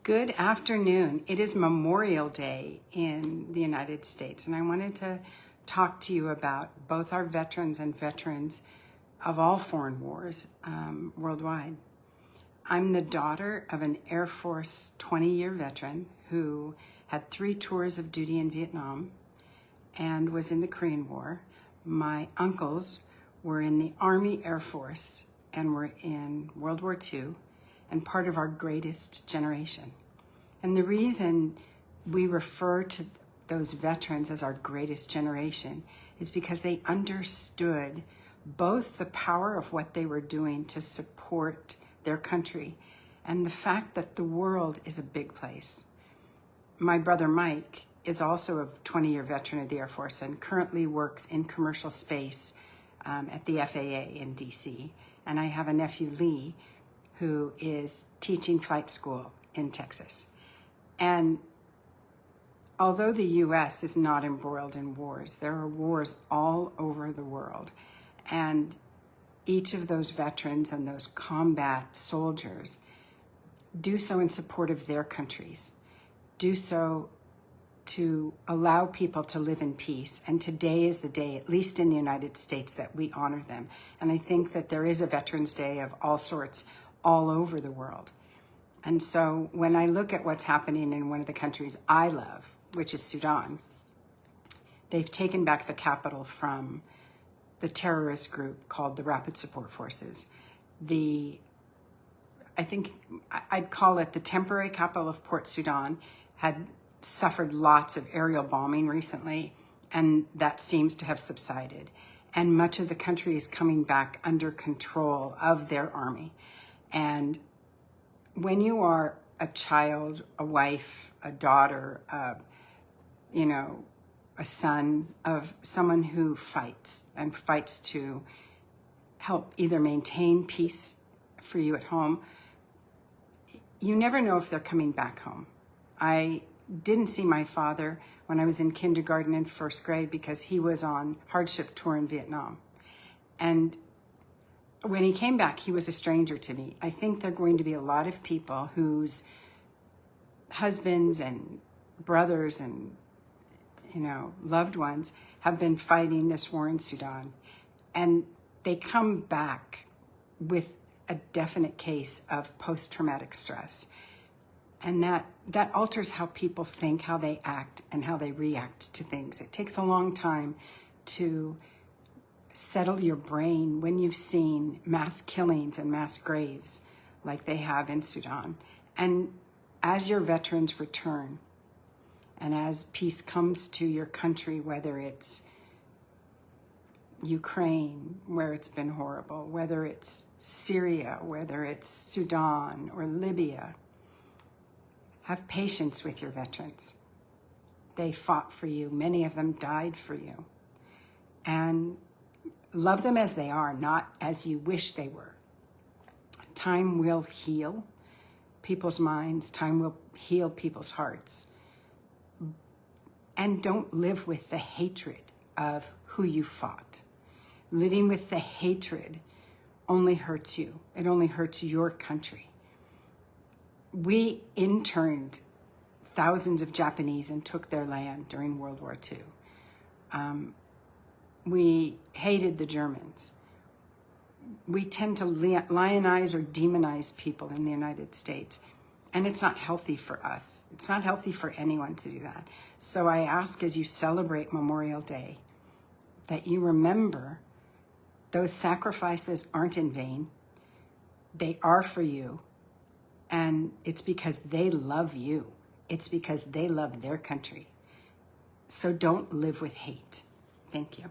Good afternoon. It is Memorial Day in the United States, and I wanted to talk to you about both our veterans and veterans of all foreign wars worldwide. I'm the daughter of an Air Force 20-year veteran who had 3 tours of duty in Vietnam and was in the Korean War. My uncles were in the Army Air Force and were in World War II and part of our greatest generation. And the reason we refer to those veterans as our greatest generation is because they understood both the power of what they were doing to support their country and the fact that the world is a big place. My brother Mike is also a 20-year veteran of the Air Force and currently works in commercial space at the FAA in DC. And I have a nephew, Lee, who is teaching flight school in Texas. And although the US is not embroiled in wars, there are wars all over the world. And each of those veterans and those combat soldiers do so in support of their countries, do so to allow people to live in peace. And today is the day, at least in the United States, that we honor them. And I think that there is a Veterans Day of all sorts all over the world. And so when I look at what's happening in one of the countries I love, which is Sudan, they've taken back the capital from the terrorist group called the Rapid Support Forces. I think I'd call it the temporary capital of Port Sudan had suffered lots of aerial bombing recently, and that seems to have subsided. And much of the country is coming back under control of their army. And when you are a child, a wife, a daughter, a son of someone who fights to help either maintain peace for you at home, you never know if they're coming back home. I didn't see my father when I was in kindergarten and first grade because he was on hardship tour in Vietnam. And when he came back, he was a stranger to me. I think there are going to be a lot of people whose husbands and brothers and, loved ones have been fighting this war in Sudan. And they come back with a definite case of post-traumatic stress. And that alters how people think, how they act, and how they react to things. It takes a long time to settle your brain when you've seen mass killings and mass graves like they have in Sudan. And as your veterans return, and as peace comes to your country, whether it's Ukraine, where it's been horrible, whether it's Syria, whether it's Sudan or Libya, have patience with your veterans. They fought for you. Many of them died for you. And love them as they are, not as you wish they were. Time will heal people's minds. Time will heal people's hearts. And don't live with the hatred of who you fought. Living with the hatred only hurts you. It only hurts your country. We interned thousands of Japanese and took their land during World War II. We hated the Germans. We tend to lionize or demonize people in the United States, and it's not healthy for us. It's not healthy for anyone to do that. So I ask, as you celebrate Memorial Day, that you remember those sacrifices aren't in vain. They are for you, and it's because they love you. It's because they love their country. So don't live with hate. Thank you.